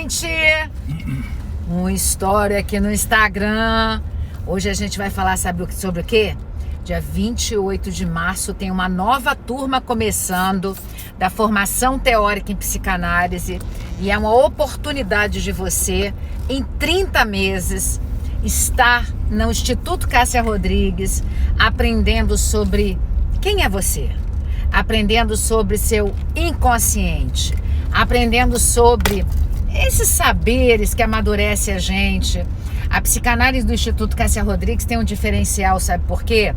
gente! Uma história aqui no Instagram. Hoje a gente vai falar, sabe sobre o quê? Dia 28 de março tem uma nova turma começando da formação teórica em psicanálise e é uma oportunidade de você, em 30 meses, estar no Instituto Cássia Rodrigues aprendendo sobre quem é você, aprendendo sobre seu inconsciente, aprendendo sobre esses saberes que amadurecem a gente. A psicanálise do Instituto Cássia Rodrigues tem um diferencial, sabe por quê?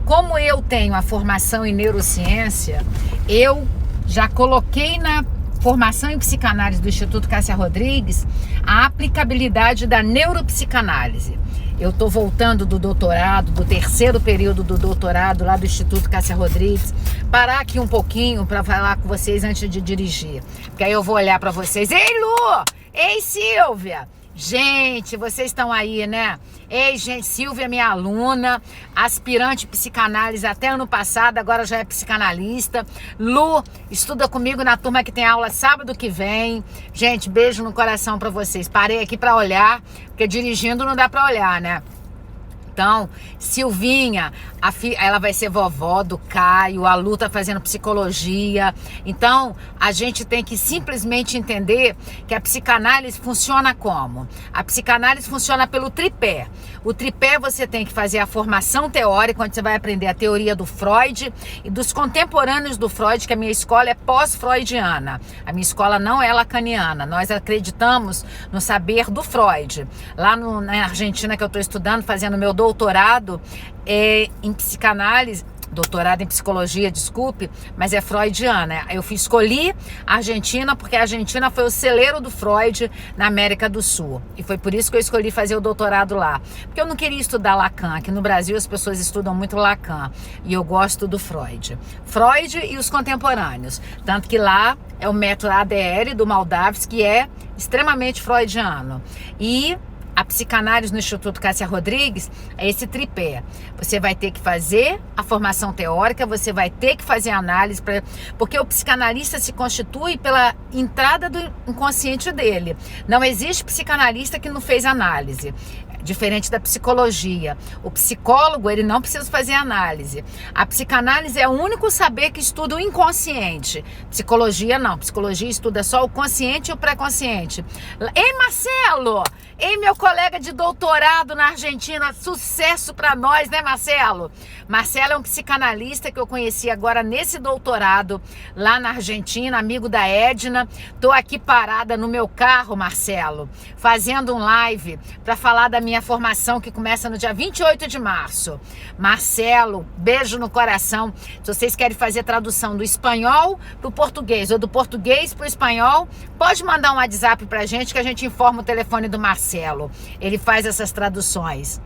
Como eu tenho a formação em neurociência, eu já coloquei na formação em psicanálise do Instituto Cássia Rodrigues a aplicabilidade da neuropsicanálise. Eu estou voltando do doutorado, do terceiro período do doutorado lá do Instituto Cássia Rodrigues. Parar aqui um pouquinho para falar com vocês antes de dirigir. Porque aí eu vou olhar para vocês. Ei, Lu! Ei, Silvia! Gente, vocês estão aí, né? Ei, gente, Silvia é minha aluna, aspirante psicanálise até ano passado, agora já é psicanalista. Lu estuda comigo na turma que tem aula sábado que vem. Gente, beijo no coração pra vocês. Parei aqui pra olhar, porque dirigindo não dá pra olhar, né? Então, Silvinha, ela vai ser vovó do Caio, a Lu tá fazendo psicologia. Então, a gente tem que simplesmente entender que a psicanálise funciona como? A psicanálise funciona pelo tripé. O tripé você tem que fazer a formação teórica, onde você vai aprender a teoria do Freud e dos contemporâneos do Freud, que a minha escola é pós-freudiana. A minha escola não é lacaniana. Nós acreditamos no saber do Freud. Lá na Argentina, que eu estou estudando, fazendo meu doutorado em psicanálise, doutorado em psicologia, desculpe, mas é freudiana. Eu escolhi a Argentina porque a Argentina foi o celeiro do Freud na América do Sul. E foi por isso que eu escolhi fazer o doutorado lá. Porque eu não queria estudar Lacan. Aqui no Brasil as pessoas estudam muito Lacan. E eu gosto do Freud. Freud e os contemporâneos. Tanto que lá é o método ADL do Moldavsky, que é extremamente freudiano. E a psicanálise no Instituto Cássia Rodrigues é esse tripé. Você vai ter que fazer a formação teórica, você vai ter que fazer análise, porque o psicanalista se constitui pela entrada do inconsciente dele. Não existe psicanalista que não fez análise. Diferente da psicologia. O psicólogo, ele não precisa fazer análise. A psicanálise é o único saber que estuda o inconsciente. Psicologia não. Psicologia estuda só o consciente e o pré-consciente. Ei, Marcelo! Ei, meu colega de doutorado na Argentina, sucesso pra nós, né, Marcelo? Marcelo é um psicanalista que eu conheci agora nesse doutorado lá na Argentina, amigo da Edna. Tô aqui parada no meu carro, Marcelo, fazendo um live para falar da minha formação que começa no dia 28 de março. Marcelo, beijo no coração. Se vocês querem fazer tradução do espanhol pro português ou do português pro espanhol, pode mandar um WhatsApp pra gente que a gente informa o telefone do Marcelo. Ele faz essas traduções.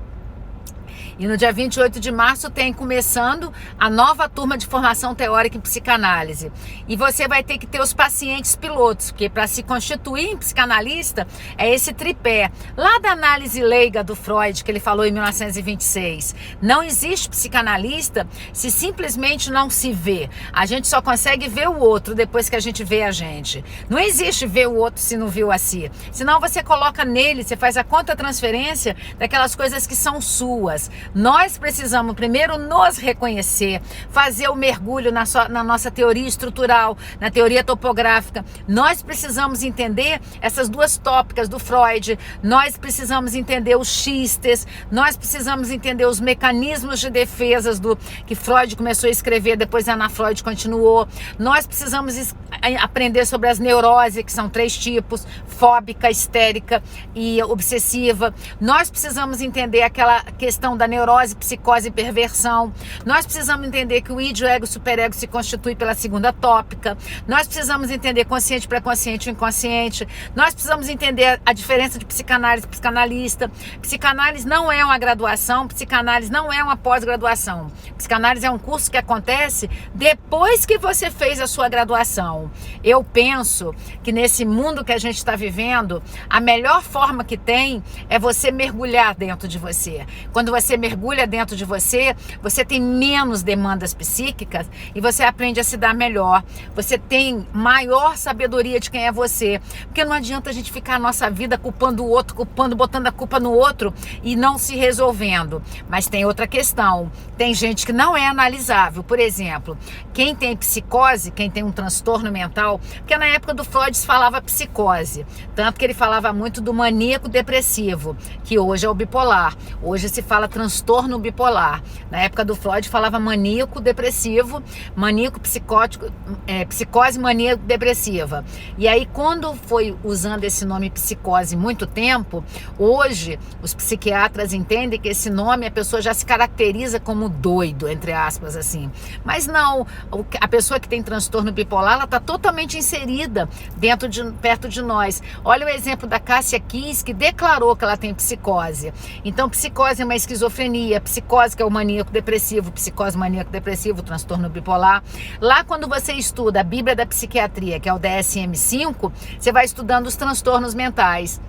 E no dia 28 de março tem começando a nova turma de formação teórica em psicanálise. E você vai ter que ter os pacientes pilotos, porque para se constituir em psicanalista é esse tripé. Lá da análise leiga do Freud, que ele falou em 1926, não existe psicanalista se simplesmente não se vê. A gente só consegue ver o outro depois que a gente vê a gente. Não existe ver o outro se não viu a si. Senão você coloca nele, você faz a contra-transferência daquelas coisas que são suas. Nós precisamos primeiro nos reconhecer, fazer o mergulho na nossa teoria estrutural, na teoria topográfica. Nós precisamos entender essas duas tópicas do Freud, nós precisamos entender os xistes, nós precisamos entender os mecanismos de defesas que Freud começou a escrever, depois a Ana Freud continuou. Nós precisamos aprender sobre as neuroses, que são 3 tipos, fóbica, histérica e obsessiva. Nós precisamos entender aquela questão da neurose, psicose e perversão. Nós precisamos entender que o id, o ego, o superego se constitui pela segunda tópica. Nós precisamos entender consciente, pré-consciente e inconsciente. Nós precisamos entender a diferença de psicanálise e psicanalista. Psicanálise não é uma graduação, psicanálise não é uma pós-graduação. Psicanálise é um curso que acontece depois que você fez a sua graduação. Eu penso que nesse mundo que a gente está vivendo, a melhor forma que tem é você mergulhar dentro de você. Quando você mergulha mergulha dentro de você, você tem menos demandas psíquicas e você aprende a se dar melhor. Você tem maior sabedoria de quem é você. Porque não adianta a gente ficar a nossa vida culpando o outro, botando a culpa no outro e não se resolvendo. Mas tem outra questão. Tem gente que não é analisável. Por exemplo, quem tem psicose, quem tem um transtorno mental, porque na época do Freud se falava psicose, tanto que ele falava muito do maníaco depressivo, que hoje é o bipolar. Hoje se fala transtorno bipolar. Na época do Freud falava maníaco depressivo, maníaco psicótico, psicose maníaco depressiva. E aí quando foi usando esse nome psicose muito tempo, hoje os psiquiatras entendem que esse nome a pessoa já se caracteriza como doido, entre aspas, assim. Mas não, a pessoa que tem transtorno bipolar, ela está totalmente inserida perto de nós. Olha o exemplo da Cássia Kiss, que declarou que ela tem psicose. Então, psicose é uma esquizofrenia, psicose que é o maníaco depressivo, psicose maníaco depressivo, transtorno bipolar. Lá, quando você estuda a Bíblia da Psiquiatria, que é o DSM-5, você vai estudando os transtornos mentais.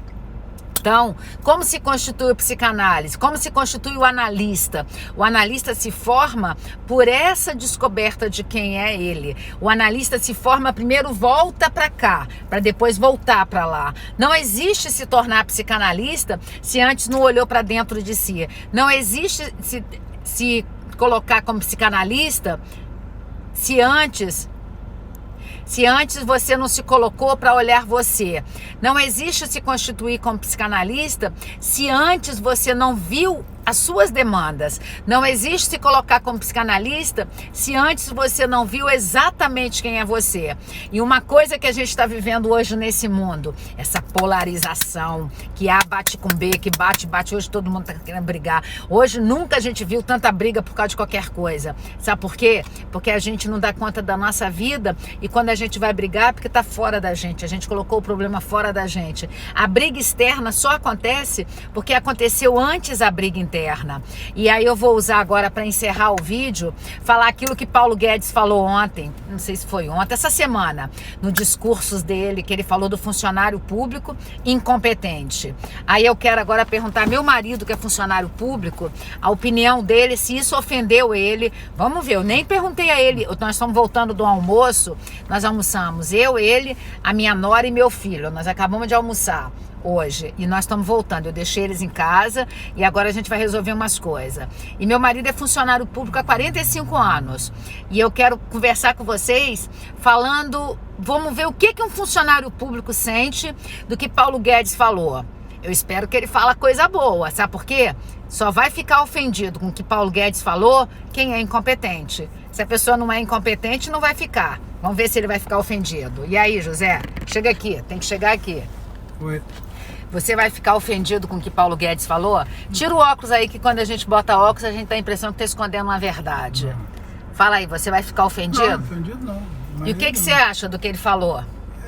Então, como se constitui o psicanálise? Como se constitui o analista? O analista se forma por essa descoberta de quem é ele. O analista se forma primeiro, volta para cá, para depois voltar para lá. Não existe se tornar psicanalista se antes não olhou para dentro de si. Não existe se colocar como psicanalista se antes você não se colocou para olhar você. Não existe se constituir como psicanalista se antes você não viu as suas demandas. Não existe se colocar como psicanalista se antes você não viu exatamente quem é você. E uma coisa que a gente está vivendo hoje nesse mundo, essa polarização, que A bate com B, que bate, hoje todo mundo está querendo brigar. Hoje nunca a gente viu tanta briga por causa de qualquer coisa. Sabe por quê? Porque a gente não dá conta da nossa vida e quando a gente vai brigar é porque está fora da gente. A gente colocou o problema fora da gente. A briga externa só acontece porque aconteceu antes a briga interna. E aí eu vou usar agora para encerrar o vídeo, falar aquilo que Paulo Guedes falou ontem, não sei se foi ontem, essa semana, no discurso dele, que ele falou do funcionário público incompetente. Aí eu quero agora perguntar ao meu marido, que é funcionário público, a opinião dele, se isso ofendeu ele. Vamos ver, eu nem perguntei a ele, nós estamos voltando do almoço, nós almoçamos, eu, ele, a minha nora e meu filho, nós acabamos de almoçar hoje, e nós estamos voltando, eu deixei eles em casa e agora a gente vai resolver umas coisas. E meu marido é funcionário público há 45 anos e eu quero conversar com vocês falando, vamos ver o que um funcionário público sente do que Paulo Guedes falou. Eu espero que ele fale coisa boa, sabe por quê? Só vai ficar ofendido com o que Paulo Guedes falou quem é incompetente. Se a pessoa não é incompetente, não vai ficar. Vamos ver se ele vai ficar ofendido. E aí, José? Chega aqui, tem que chegar aqui. Oi. Você vai ficar ofendido com o que Paulo Guedes falou? Tira o óculos aí, que quando a gente bota óculos, a gente dá a impressão que está escondendo uma verdade. Não. Fala aí, você vai ficar ofendido? Não, ofendido não. E o que você acha do que ele falou?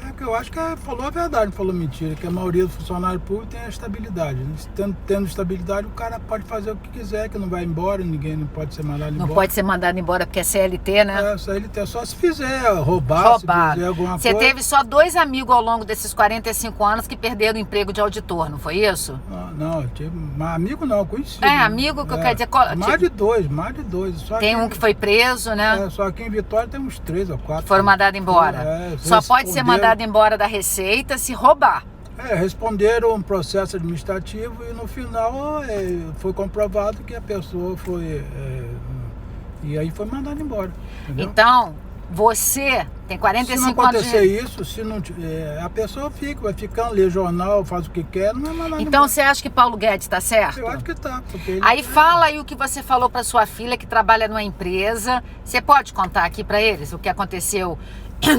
É que eu acho que falou a verdade, não falou mentira, que a maioria do funcionário público tem a estabilidade. Né? Tendo estabilidade, o cara pode fazer o que quiser, que não vai embora, ninguém não pode ser mandado embora. Não pode ser mandado embora porque é CLT, né? É, CLT, só se fizer roubar, se fizer alguma Você coisa. teve só 2 amigos ao longo desses 45 anos que perderam o emprego de auditor, não foi isso? Não, amigo não, conhecido. É, amigo que eu quero dizer... Mais de dois. Só tem um que foi preso, né? Só aqui em Vitória tem uns 3 ou 4. Foram mandados embora. Só pode ser mandado embora da Receita se roubar. Responderam um processo administrativo e no final foi comprovado que a pessoa foi... e aí foi mandada embora. Entendeu? Então, você tem 45 anos. Se não acontecer isso, se não, a pessoa vai ficando, lê jornal, faz o que quer, não é mandada Então embora. você acha que Paulo Guedes está certo? Eu acho que tá. Aí fala aí o que você falou para sua filha que trabalha numa empresa. Você pode contar aqui para eles o que aconteceu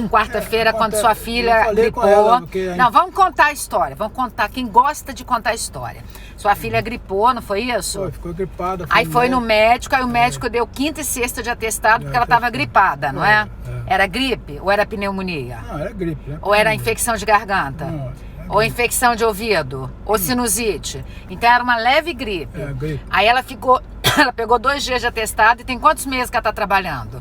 quarta-feira quando sua filha gripou? Não, vamos contar a história. Vamos contar, quem gosta de contar a história. Sua filha gripou, não foi isso? Foi, ficou gripada. Aí foi no médico, aí o médico deu 5ª e 6ª de atestado porque ela estava gripada, não é? Era gripe ou era pneumonia? Não, era gripe. Né? Ou era infecção de garganta? Não, ou infecção de ouvido? Ou sinusite? Então era uma leve gripe. Gripe. Aí ela pegou 2 dias de atestado e tem quantos meses que ela está trabalhando?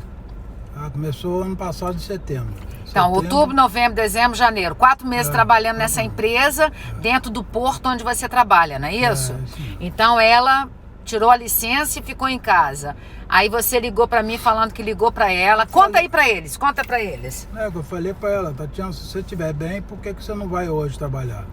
Começou ano passado, em setembro. Então, outubro, novembro, dezembro, janeiro. 4 meses trabalhando nessa empresa, dentro do porto onde você trabalha, não é isso? Sim. Então, ela tirou a licença e ficou em casa. Aí você ligou pra mim falando que ligou pra ela. Conta aí pra eles, conta pra eles. Eu falei pra ela, Tatiana, se você estiver bem, por que você não vai hoje trabalhar?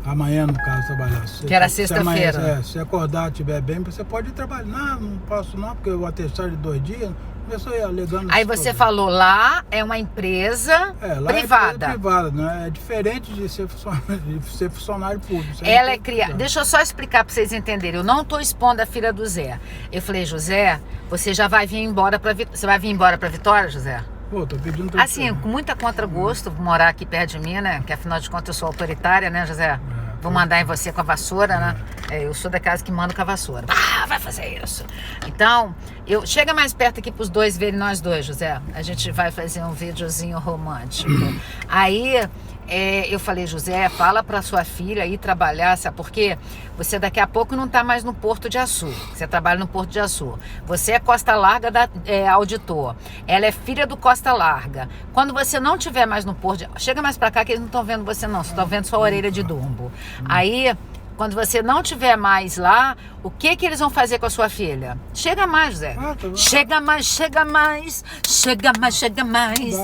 Amanhã, no caso, trabalhar. Que era sexta-feira. Se acordar, estiver bem, você pode ir trabalhar. Não posso não, porque eu atestado de 2 dias. Começou aí alegando. Aí você falou, lá é uma empresa lá privada. É empresa privada, né? É diferente de ser funcionário público. Ela é criada. Deixa eu só explicar para vocês entenderem. Eu não estou expondo a filha do Zé. Eu falei, José, você já vai vir embora para Vitória. Você vai vir embora para Vitória, José? Pô, tô pedindo assim, com muita contragosto, morar aqui perto de mim, né? Que afinal de contas eu sou autoritária, né, José? Vou mandar em você com a vassoura, né? Eu sou da casa que manda com a vassoura. Vai fazer isso. Então, chega mais perto aqui pros dois verem nós dois, José. A gente vai fazer um videozinho romântico. Aí, eu falei, José, fala pra sua filha ir trabalhar, sabe por quê? Você daqui a pouco não tá mais no Porto de Açu. Você trabalha no Porto de Açu. Você é Costa Larga auditor. Ela é filha do Costa Larga. Quando você não tiver mais no Porto chega mais pra cá que eles não estão vendo você não. Só estão vendo sua orelha de dumbo. Aí, quando você não tiver mais lá, o que eles vão fazer com a sua filha? Chega mais, Zé. Chega mais, chega mais. Chega mais, chega mais.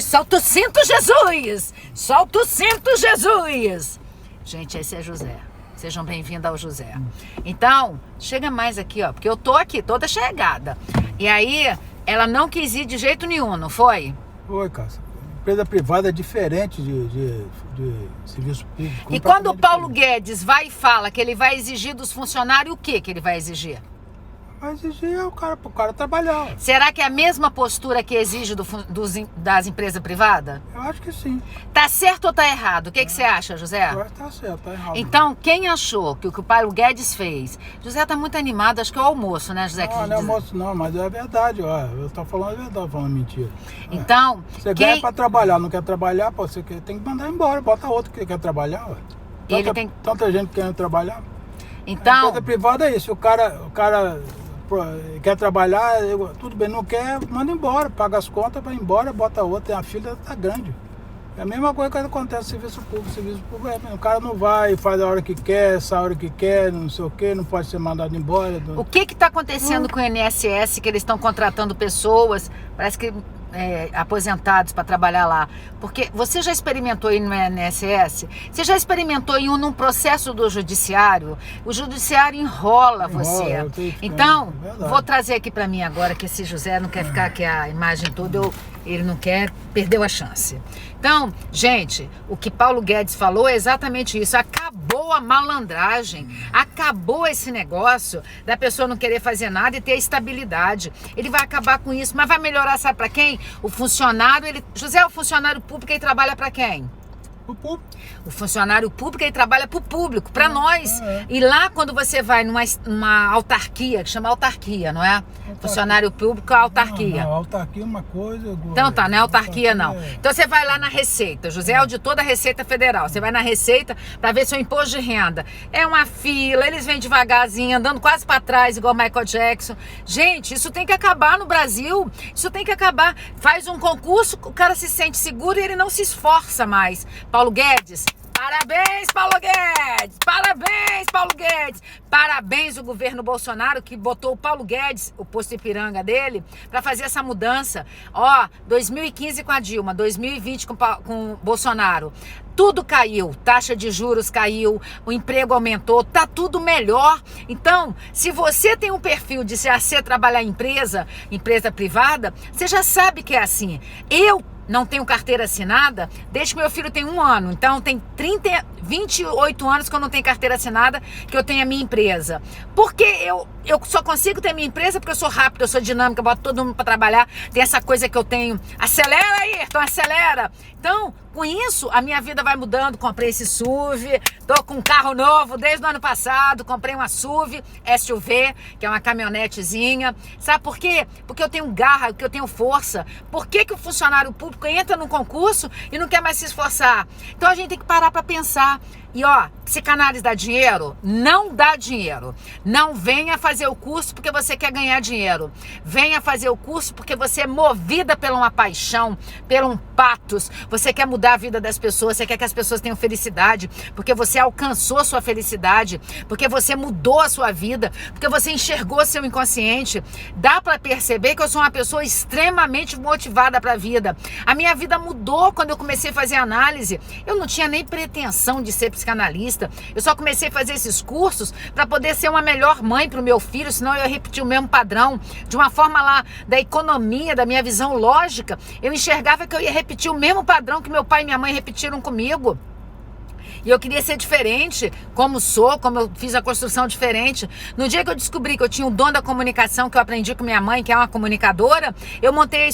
Solta o cinto, Jesus! Solta o cinto, Jesus! Gente, esse é José. Sejam bem-vindos ao José. Então, chega mais aqui, ó. Porque eu tô aqui, toda chegada. E aí, ela não quis ir de jeito nenhum, não foi? Foi, Cássia. Empresa privada é diferente de serviço público. E quando o Paulo Guedes vai e fala que ele vai exigir dos funcionários, o que ele vai exigir? Vai exigir pro cara trabalhar. Será que é a mesma postura que exige das empresas privadas? Eu acho que sim. Tá certo ou tá errado? O que você acha, José? Eu acho que tá certo, tá errado. Então, quem achou que o Paulo Guedes fez? José tá muito animado, acho que é o almoço, né, José? Não é almoço não, mas é verdade, ó. Eu tô falando a verdade, falando mentira. Então, você ganha pra trabalhar, não quer trabalhar, pô, você tem que mandar embora, bota outro que quer trabalhar, ó. Tanta gente querendo trabalhar. Então, a empresa privada é isso, o cara quer trabalhar, tudo bem, não quer, manda embora, paga as contas, vai embora, bota outra, a filha tá grande. É a mesma coisa que acontece no serviço público. Serviço público é mesmo. O cara não vai, faz a hora que quer, essa hora que quer, não sei o que, não pode ser mandado embora. O que está acontecendo com o INSS, que eles estão contratando pessoas, parece que aposentados para trabalhar lá? Porque você já experimentou ir no INSS? Você já experimentou ir num processo do judiciário? O judiciário enrola você. Então, vou trazer aqui para mim agora, que esse José não quer ficar aqui a imagem toda, ele não quer, perdeu a chance. Então, gente, o que Paulo Guedes falou é exatamente isso. Acabou a malandragem, acabou esse negócio da pessoa não querer fazer nada e ter estabilidade. Ele vai acabar com isso, mas vai melhorar, sabe para quem? O funcionário, José, o funcionário público, ele trabalha para quem? O funcionário público, ele trabalha para o público, para nós. E lá, quando você vai numa autarquia, que chama autarquia, não é? Funcionário público é autarquia. Não, autarquia é uma coisa... Então tá, não é autarquia não. Então você vai lá na Receita, José é auditor da Receita Federal. Você vai na Receita para ver seu imposto de renda. É uma fila, eles vêm devagarzinho, andando quase para trás, igual Michael Jackson. Gente, isso tem que acabar no Brasil. Isso tem que acabar. Faz um concurso, o cara se sente seguro e ele não se esforça mais. Paulo Guedes, parabéns, Paulo Guedes! Parabéns, Paulo Guedes! Parabéns o governo Bolsonaro, que botou o Paulo Guedes, o posto Ipiranga dele, para fazer essa mudança. 2015 com a Dilma, 2020 com o Bolsonaro. Tudo caiu, taxa de juros caiu, o emprego aumentou, tá tudo melhor. Então, se você tem um perfil de ser trabalhar em empresa privada, você já sabe que é assim. Eu não tenho carteira assinada desde que meu filho tem 1 ano. Então tem 28 anos que eu não tenho carteira assinada, que eu tenho a minha empresa. Porque eu só consigo ter minha empresa porque eu sou rápida, eu sou dinâmica, boto todo mundo para trabalhar. Tem essa coisa que eu tenho. Acelera aí, Ayrton, acelera. Então, com isso, a minha vida vai mudando. Comprei esse SUV, tô com um carro novo desde o ano passado. Comprei uma SUV, SUV, que é uma caminhonetezinha. Sabe por quê? Porque eu tenho garra, porque eu tenho força. Por que o funcionário público entra num concurso e não quer mais se esforçar? Então a gente tem que parar para pensar. E ó, psicanálise dá dinheiro? Não dá dinheiro. Não venha fazer o curso porque você quer ganhar dinheiro. Venha fazer o curso porque você é movida por uma paixão, por um patos. Você quer mudar a vida das pessoas, você quer que as pessoas tenham felicidade, porque você alcançou sua felicidade, porque você mudou a sua vida, porque você enxergou seu inconsciente. Dá para perceber que eu sou uma pessoa extremamente motivada para a vida. A minha vida mudou quando eu comecei a fazer análise. Eu não tinha nem pretensão de ser psicanalista. Eu só comecei a fazer esses cursos para poder ser uma melhor mãe para o meu filho, senão eu ia repetir o mesmo padrão. De uma forma lá da economia, da minha visão lógica, eu enxergava que eu ia repetir o mesmo padrão que meu pai e minha mãe repetiram comigo. E eu queria ser diferente, como eu fiz a construção diferente. No dia que eu descobri que eu tinha o dom da comunicação, que eu aprendi com minha mãe, que é uma comunicadora, eu montei a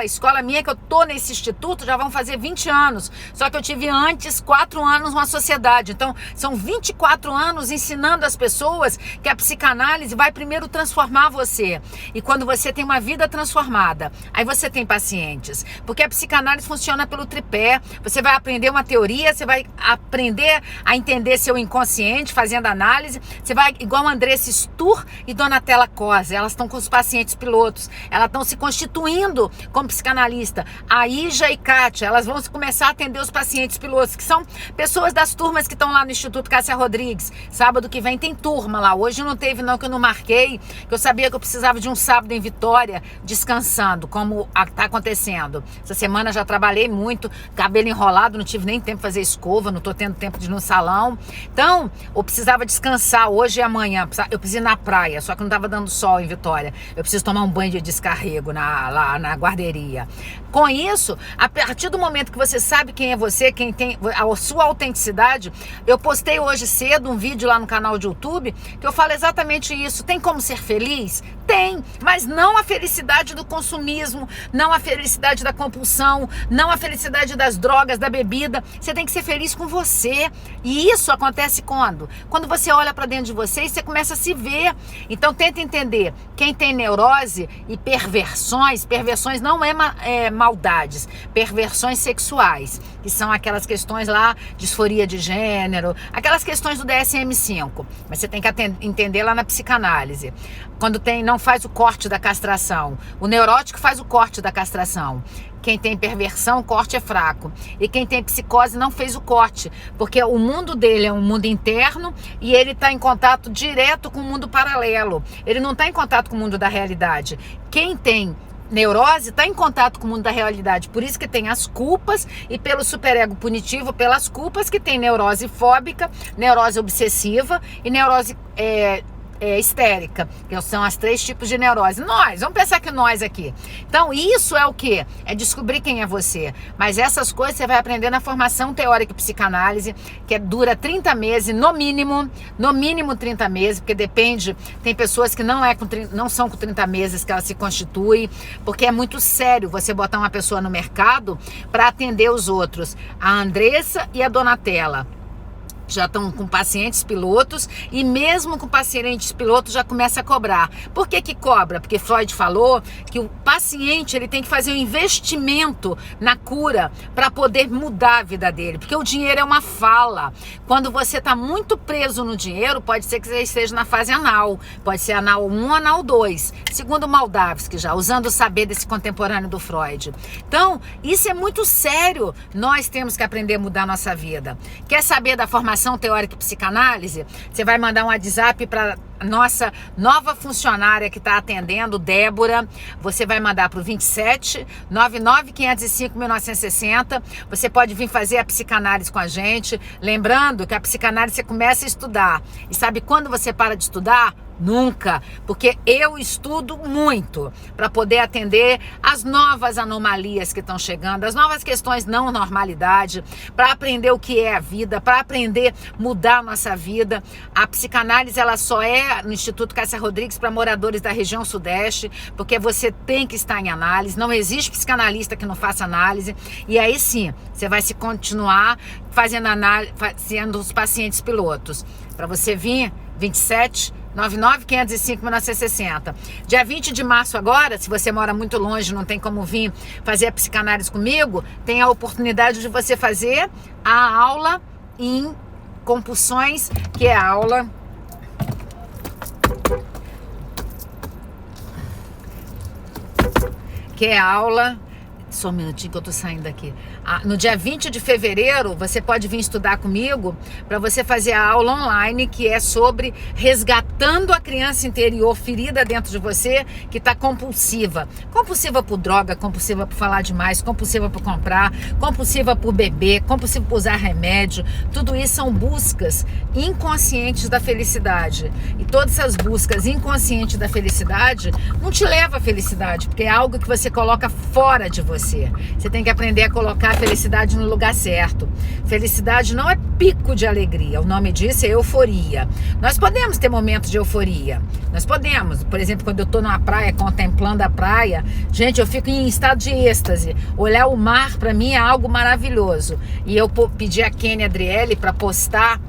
escola minha, que eu tô nesse instituto, já vão fazer 20 anos. Só que eu tive antes 4 anos uma sociedade. Então, são 24 anos ensinando as pessoas que a psicanálise vai primeiro transformar você. E quando você tem uma vida transformada, aí você tem pacientes. Porque a psicanálise funciona pelo tripé. Você vai aprender uma teoria, você vai aprender a entender seu inconsciente, fazendo análise. Você vai, igual a Andressa Stur e Donatella Cosa, elas estão com os pacientes pilotos, elas estão se constituindo como psicanalista. A Ija e Kátia, elas vão começar a atender os pacientes pilotos, que são pessoas das turmas que estão lá no Instituto Cássia Rodrigues. Sábado que vem tem turma lá. Hoje não teve não, que eu não marquei, que eu sabia que eu precisava de um sábado em Vitória, descansando, como está acontecendo. Essa semana já trabalhei muito, cabelo enrolado, não tive nem tempo de fazer escova, não estou tendo tempo de ir no salão. Então, eu precisava descansar hoje e amanhã. Eu preciso ir na praia, só que não estava dando sol em Vitória. Eu preciso tomar um banho de descarrego lá na guarderia. Com isso, a partir do momento que você sabe quem é você, quem tem a sua autenticidade, eu postei hoje cedo um vídeo lá no canal de YouTube que eu falo exatamente isso. Tem como ser feliz? Tem, mas não a felicidade do consumismo, não a felicidade da compulsão, não a felicidade das drogas, da bebida. Você tem que ser feliz com você. E isso acontece quando? Quando você olha para dentro de você e você começa a se ver. Então tenta entender. Quem tem neurose e perversões não é maldades, perversões sexuais, que são aquelas questões lá, disforia de gênero, aquelas questões do DSM-5. Mas você tem que entender lá na psicanálise. Quando não faz o corte da castração. O neurótico faz o corte da castração. Quem tem perversão, o corte é fraco. E quem tem psicose não fez o corte, porque o mundo dele é um mundo interno e ele está em contato direto com o mundo paralelo. Ele não está em contato com o mundo da realidade. Quem tem neurose está em contato com o mundo da realidade, por isso que tem as culpas, e pelo superego punitivo, pelas culpas, que tem neurose fóbica, neurose obsessiva e neurose histérica, que são as 3 tipos de neurose. Vamos pensar que nós aqui. Então, isso é o quê? É descobrir quem é você. Mas essas coisas você vai aprender na formação teórica e psicanálise, que dura 30 meses, no mínimo 30 meses, porque depende, tem pessoas que não são com 30 meses que ela se constitui, porque é muito sério você botar uma pessoa no mercado para atender os outros. A Andressa e a Donatella já estão com pacientes pilotos, e mesmo com pacientes pilotos já começa a cobrar. Por que cobra? Porque Freud falou que o paciente ele tem que fazer um investimento na cura para poder mudar a vida dele, porque o dinheiro é uma fala. Quando você está muito preso no dinheiro, pode ser que você esteja na fase anal, pode ser anal 1, anal 2, segundo Moldavsky, já usando o saber desse contemporâneo do Freud. Então, isso é muito sério. Nós temos que aprender a mudar a nossa vida. Quer saber da formação teórica e psicanálise? Você vai mandar um WhatsApp para nossa nova funcionária que está atendendo, Débora. Você vai mandar para o 27 99 505 1960. Você pode vir fazer a psicanálise com a gente. Lembrando que a psicanálise você começa a estudar. E sabe quando você para de estudar? Nunca, porque eu estudo muito para poder atender as novas anomalias que estão chegando, as novas questões não normalidade, para aprender o que é a vida, para aprender a mudar a nossa vida. A psicanálise ela só é no Instituto Cássia Rodrigues para moradores da região sudeste, porque você tem que estar em análise, não existe psicanalista que não faça análise, e aí sim, você vai se continuar fazendo análise, fazendo os pacientes pilotos. Para você vir, 27 99 505 1960. Dia 20 de março agora, se você mora muito longe, não tem como vir fazer a psicanálise comigo, tem a oportunidade de você fazer a aula em compulsões, que é aula só um minutinho que eu tô saindo daqui. No dia 20 de fevereiro, você pode vir estudar comigo para você fazer a aula online, que é sobre resgatando a criança interior ferida dentro de você, que tá compulsiva. Compulsiva por droga, compulsiva por falar demais, compulsiva por comprar, compulsiva por beber, compulsiva por usar remédio. Tudo isso são buscas inconscientes da felicidade. E todas essas buscas inconscientes da felicidade não te levam à felicidade, porque é algo que você coloca fora de você. Você tem que aprender a colocar a felicidade no lugar certo. Felicidade não é pico de alegria, o nome disso é euforia. Nós podemos ter momentos de euforia, nós podemos. Por exemplo, quando eu tô numa praia, contemplando a praia, gente, eu fico em estado de êxtase. Olhar o mar para mim é algo maravilhoso. E eu pedi a Kenny Adriele para postar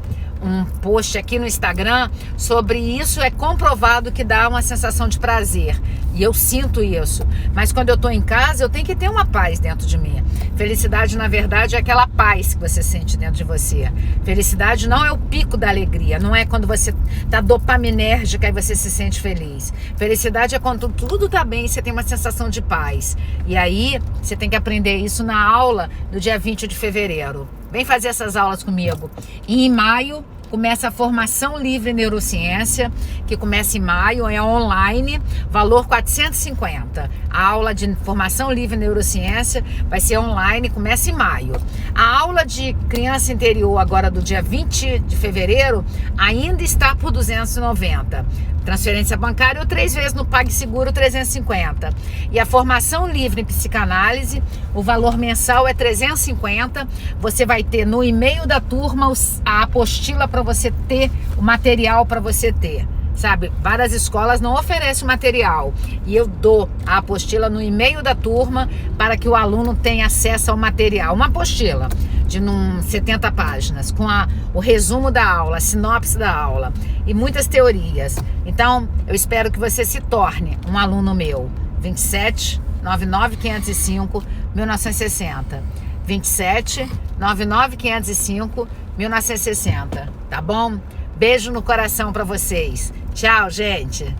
um post aqui no Instagram sobre isso. É comprovado que dá uma sensação de prazer, e eu sinto isso. Mas quando eu tô em casa, eu tenho que ter uma paz dentro de mim. Felicidade, na verdade, é aquela paz que você sente dentro de você. Felicidade não é o pico da alegria, não é quando você tá dopaminérgica e você se sente feliz. Felicidade é quando tudo tá bem e você tem uma sensação de paz. E aí, você tem que aprender isso na aula do dia 20 de fevereiro. Vem fazer essas aulas comigo. E em maio começa a Formação Livre Neurociência, que começa em maio, é online, valor 450. A aula de Formação Livre Neurociência vai ser online, começa em maio. A aula de Criança Interior, agora do dia 20 de fevereiro, ainda está por 290. Transferência bancária ou 3 vezes no PagSeguro, 350. E a Formação Livre em Psicanálise, o valor mensal é 350. Você vai ter no e-mail da turma a apostila para você ter, o material para você ter. Sabe, várias escolas não oferecem material, e eu dou a apostila no e-mail da turma para que o aluno tenha acesso ao material. Uma apostila de 70 páginas com o resumo da aula, a sinopse da aula e muitas teorias. Então, eu espero que você se torne um aluno meu. 27 99 505 1960. 27 99 505 1960. Tá bom? Beijo no coração para vocês. Tchau, gente.